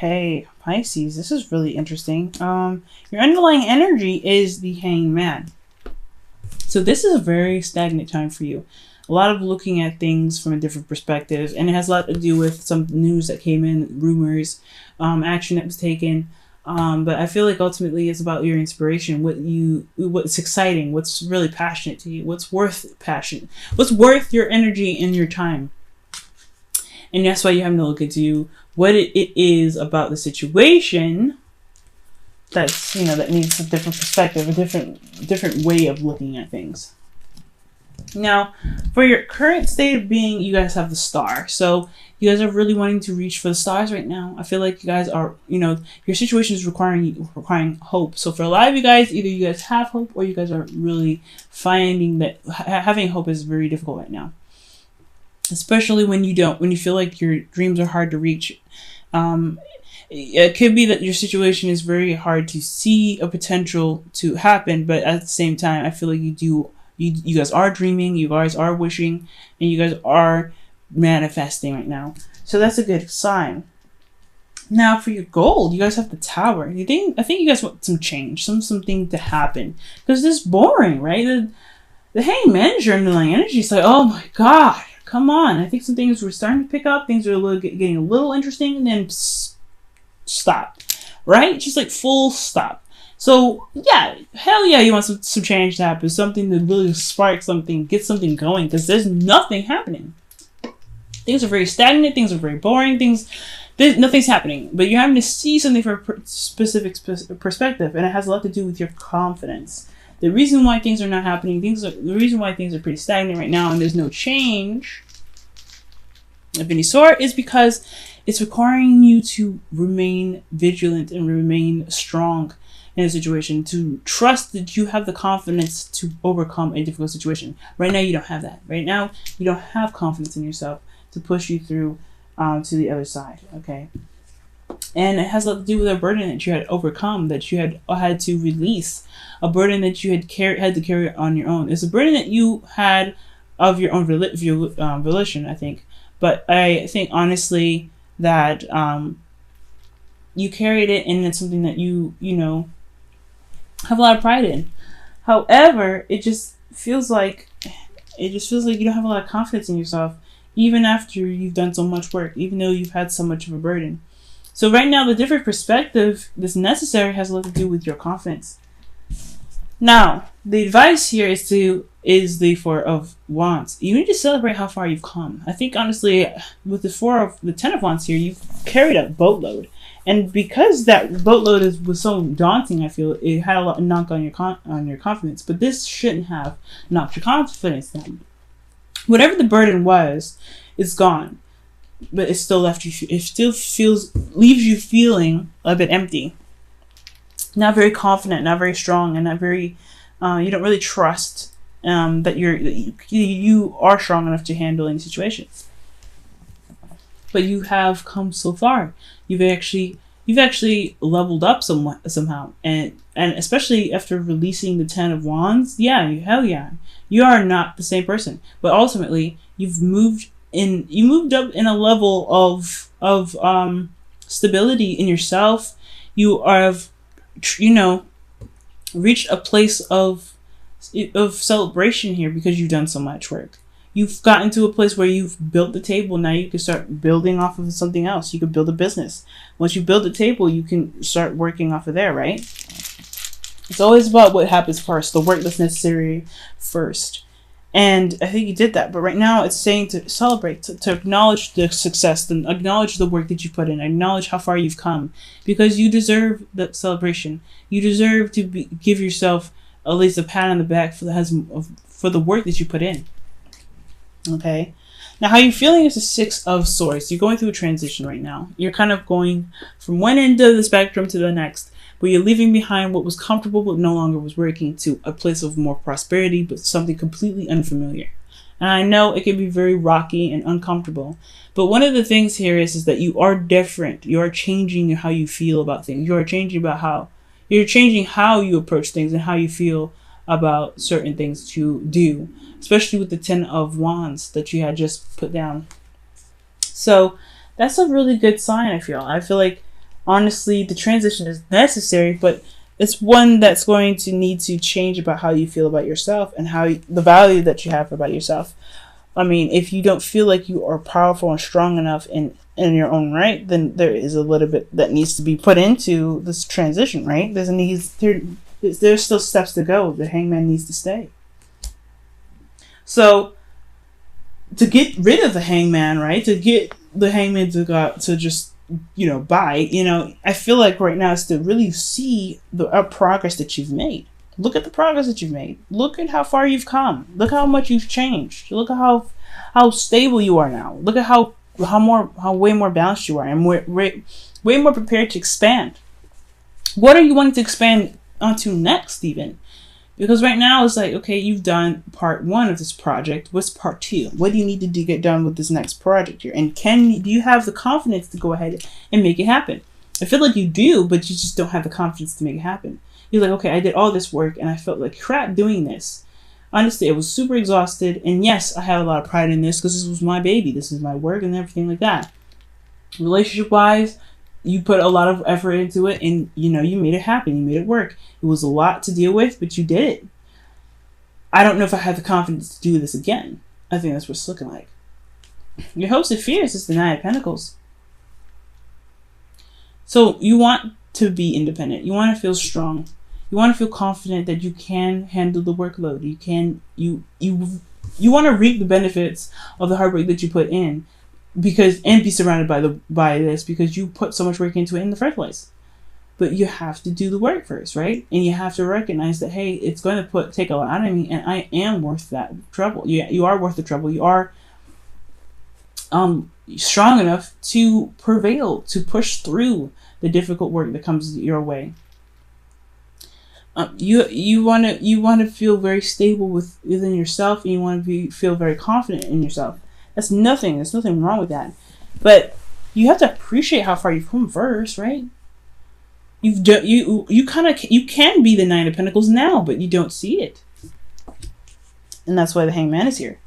Okay, Pisces, this is really interesting. Your underlying energy is the Hangman. So this is a very stagnant time for you. A lot of looking at things from a different perspective, and it has a lot to do with some news that came in, rumors, action that was taken. But I feel like ultimately it's about your inspiration, what's exciting, what's really passionate to you, what's worth passion, what's worth your energy and your time. And that's why you have to look into what it is about the situation that's, that needs a different perspective, a different way of looking at things. Now, for your current state of being, you guys have the Star. So you guys are really wanting to reach for the stars right now. I feel like you guys are, your situation is requiring hope. So for a lot of you guys, either you guys have hope or you guys are really finding that having hope is very difficult right now. Especially when you feel like your dreams are hard to reach. It could be that your situation is very hard to see a potential to happen, but at the same time, I feel like you guys are dreaming, you guys are wishing, and you guys are manifesting right now. So that's a good sign. Now for your gold, you guys have the Tower. I think you guys want some change, something to happen. Because this is boring, right? The Hangman is your underlying energy. It's like, oh my God, come on. I think some things were starting to pick up. Things are getting a little interesting, and then stop. Right? Just like full stop. So yeah, hell yeah, you want some change to happen. Something to really spark something, get something going. Because there's nothing happening. Things are very stagnant. Things are very boring. Nothing's happening. But you're having to see something from a specific perspective. And it has a lot to do with your confidence. The reason why things are not happening, the reason why things are pretty stagnant right now and there's no change of any sort is because it's requiring you to remain vigilant and remain strong in a situation, to trust that you have the confidence to overcome a difficult situation. Right now, you don't have that. Right now, you don't have confidence in yourself to push you through to the other side, okay? And it has a lot to do with a burden that you had overcome, that you had to release, a burden that you had to carry on your own. It's a burden that you had of your own volition, I think. But I think honestly that you carried it, and it's something that you have a lot of pride in. However, it just feels like you don't have a lot of confidence in yourself, even after you've done so much work, even though you've had so much of a burden. So right now, the different perspective that's necessary has a lot to do with your confidence. Now, the advice here is the Four of Wands. You need to celebrate how far you've come. I think honestly, with the Ten of Wands here, you've carried a boatload. And because that boatload was so daunting, I feel it had a lot of knock on your confidence. But this shouldn't have knocked your confidence down. Whatever the burden was, it's gone. But it still left you. It still leaves you feeling a bit empty. Not very confident, not very strong, and not very. You don't really trust that you are strong enough to handle any situation. But you have come so far. You've actually leveled up somehow, and especially after releasing the Ten of Wands, hell yeah, you are not the same person. But ultimately, you moved up in a level of stability in yourself. You have, reached a place of celebration here because you've done so much work. You've gotten to a place where you've built the table. Now you can start building off of something else. You can build a business. Once you build the table, you can start working off of there, right? It's always about what happens first, the work that's necessary first. And I think you did that. But right now it's saying to celebrate, to acknowledge the success, to acknowledge the work that you put in, acknowledge how far you've come. Because you deserve the celebration. You deserve to give yourself at least a pat on the back for the work that you put in. Okay, now how you're feeling is the Six of Swords. You're going through a transition right now. You're kind of going from one end of the spectrum to the next, but you're leaving behind what was comfortable but no longer was working to a place of more prosperity, but something completely unfamiliar. And I know it can be very rocky and uncomfortable, but one of the things here is that you are different. You are changing how you feel about things. You are changing how you approach things and how you feel about certain things to do, especially with the Ten of Wands that you had just put down. So that's a really good sign, I feel. I feel like Honestly, the transition is necessary, but it's one that's going to need to change about how you feel about yourself and the value that you have about yourself. I mean, if you don't feel like you are powerful and strong enough in your own right, then there is a little bit that needs to be put into this transition, right? There's still steps to go. The hangman needs to stay. So to get rid of the hangman, right? To get the hangman to just, bite, I feel like right now is to really see the progress that you've made. Look at the progress that you've made. Look at how far you've come. Look how much you've changed. Look at how stable you are now. Look at how way more balanced you are, and way more prepared to expand. What are you wanting to expand onto next, even? Because right now it's like, okay, you've done part 1 of this project. What's part 2? What do you need to get done with this next project here? And do you have the confidence to go ahead and make it happen? I feel like you do, but you just don't have the confidence to make it happen. You're like, okay, I did all this work and I felt like crap doing this. Honestly, I was super exhausted. And yes, I have a lot of pride in this because this was my baby. This is my work and everything like that. Relationship-wise, you put a lot of effort into it and, you made it happen. You made it work. It was a lot to deal with, but you did it. I don't know if I have the confidence to do this again. I think that's what it's looking like. Your host of fears is the Nine of Pentacles. So you want to be independent. You want to feel strong. You want to feel confident that you can handle the workload. You want to reap the benefits of the hard work that you put in, and be surrounded by this because you put so much work into it in the first place. But you have to do the work first, right? And you have to recognize that, hey, it's going to take a lot out of me, and I am worth that trouble. You are worth the trouble. You are strong enough to prevail, to push through the difficult work that comes your way. You want to feel very stable within yourself, and you want to feel very confident in yourself. There's nothing wrong with that. But you have to appreciate how far you've come first, right? You can be the Nine of Pentacles now, but you don't see it. And that's why the Hangman is here.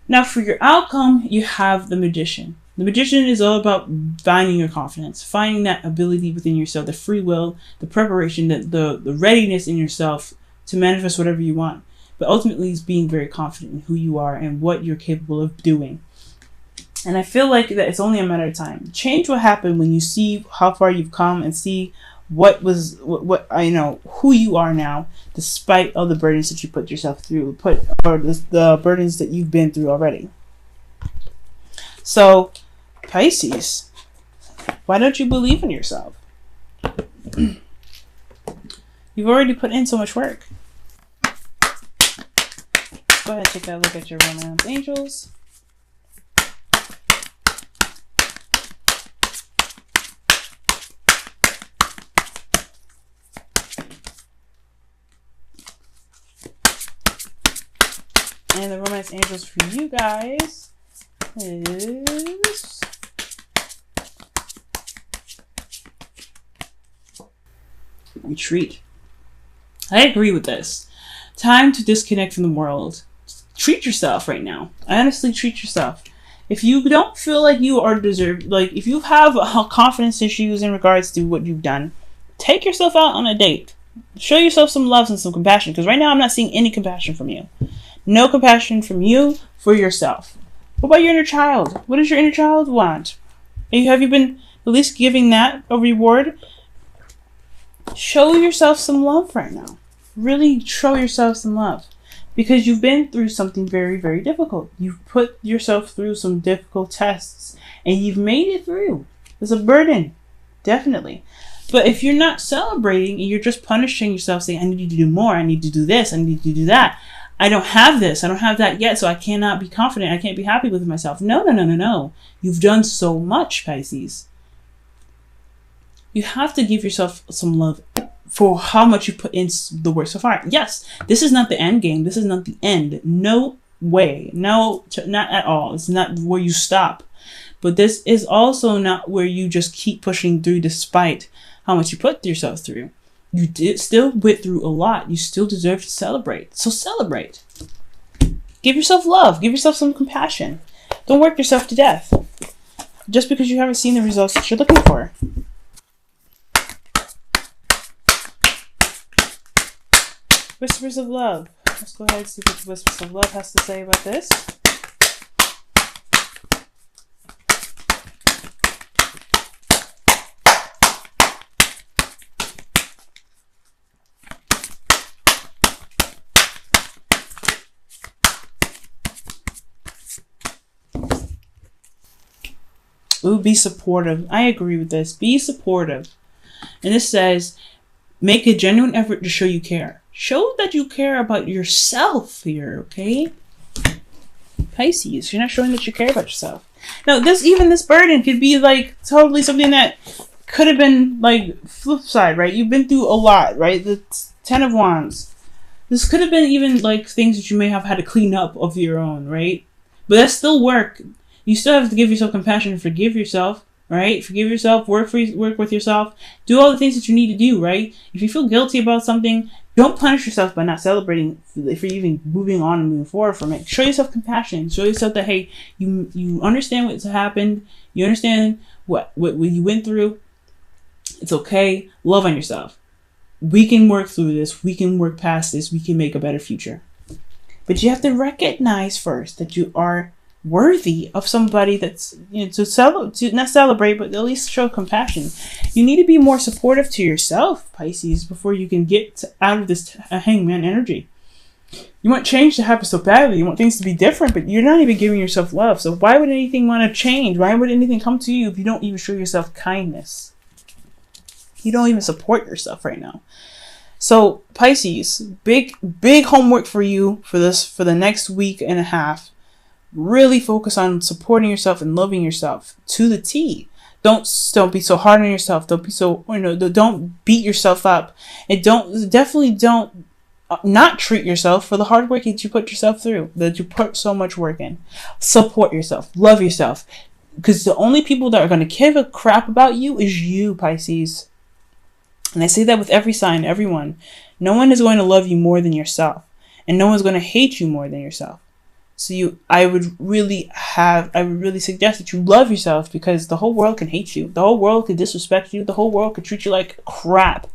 Now for your outcome, you have the Magician. The Magician is all about finding your confidence, finding that ability within yourself, the free will, the preparation, the readiness in yourself to manifest whatever you want. But ultimately, it's being very confident in who you are and what you're capable of doing. And I feel like that it's only a matter of time. Change will happen when you see how far you've come and see who you are now, despite all the burdens that you put yourself through, the burdens that you've been through already. So, Pisces, why don't you believe in yourself? You've already put in so much work. Go ahead and take a look at your romance angels. And the romance angels for you guys is retreat. I agree with this. Time to disconnect from the world. Treat yourself right now. Honestly, treat yourself. If you don't feel like you are deserved, like if you have confidence issues in regards to what you've done, take yourself out on a date. Show yourself some love and some compassion, because right now I'm not seeing any compassion from you. No compassion from you for yourself. What about your inner child? What does your inner child want? Have you been at least giving that a reward? Show yourself some love right now. Really show yourself some love. Because you've been through something very, very difficult. You've put yourself through some difficult tests. And you've made it through. It's a burden. Definitely. But if you're not celebrating and you're just punishing yourself, saying, I need you to do more. I need to do this. I need to do that. I don't have this. I don't have that yet. So I cannot be confident. I can't be happy with myself. No. You've done so much, Pisces. You have to give yourself some love for how much you put in the work so far. Yes, this is not the end game. This is not the end. No way. No, not at all. It's not where you stop. But this is also not where you just keep pushing through despite how much you put yourself through. You still went through a lot. You still deserve to celebrate. So celebrate. Give yourself love. Give yourself some compassion. Don't work yourself to death. just because you haven't seen the results that you're looking for. Whispers of love. Let's go ahead and see what the Whispers of love has to say about this. Ooh, be supportive. I agree with this. Be supportive. And this says, make a genuine effort to show you care. Show that you care about yourself here, okay? Pisces, you're not showing that you care about yourself. Now, this burden could be like totally something that could have been like flip side, right? You've been through a lot, right? The Ten of Wands. This could have been even like things that you may have had to clean up of your own, right? But that's still work. You still have to give yourself compassion and forgive yourself, right? Forgive yourself, work with yourself, do all the things that you need to do, right? If you feel guilty about something, don't punish yourself by not celebrating if you're even moving on and moving forward from it. Show yourself compassion. Show yourself that, hey, you understand what's happened. You understand what you went through. It's okay. Love on yourself. We can work through this. We can work past this. We can make a better future. But you have to recognize first that you are worthy of somebody that's, to not celebrate, but at least show compassion. You need to be more supportive to yourself, Pisces, before you can get out of this hangman energy. You want change to happen so badly. You want things to be different, but you're not even giving yourself love. So why would anything want to change? Why would anything come to you if you don't even show yourself kindness? You don't even support yourself right now. So Pisces, big homework for you for the next week and a half. Really focus on supporting yourself and loving yourself to the T. Don't be so hard on yourself. Don't be so, don't beat yourself up. And definitely don't not treat yourself for the hard work that you put yourself through, that you put so much work in. Support yourself. Love yourself. Because the only people that are going to give a crap about you is you, Pisces. And I say that with every sign, everyone. No one is going to love you more than yourself. And no one's going to hate you more than yourself. So I would really suggest that you love yourself, because the whole world can hate you. The whole world can disrespect you. The whole world can treat you like crap.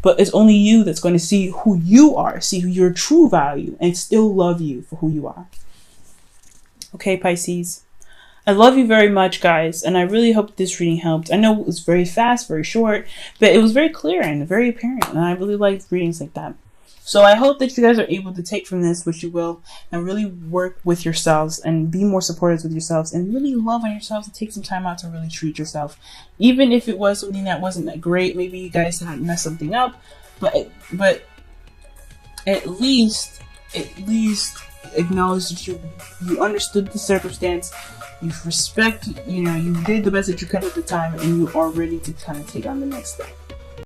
But it's only you that's going to see who you are, see your true value, and still love you for who you are. Okay, Pisces. I love you very much, guys, and I really hope this reading helped. I know it was very fast, very short, but it was very clear and very apparent, and I really like readings like that. So I hope that you guys are able to take from this what you will, and really work with yourselves and be more supportive with yourselves, and really love on yourselves and take some time out to really treat yourself. Even if it was something that wasn't that great, maybe you guys had messed something up, but at least acknowledge that you understood the circumstance, you did the best that you could at the time, and you are ready to kind of take on the next step.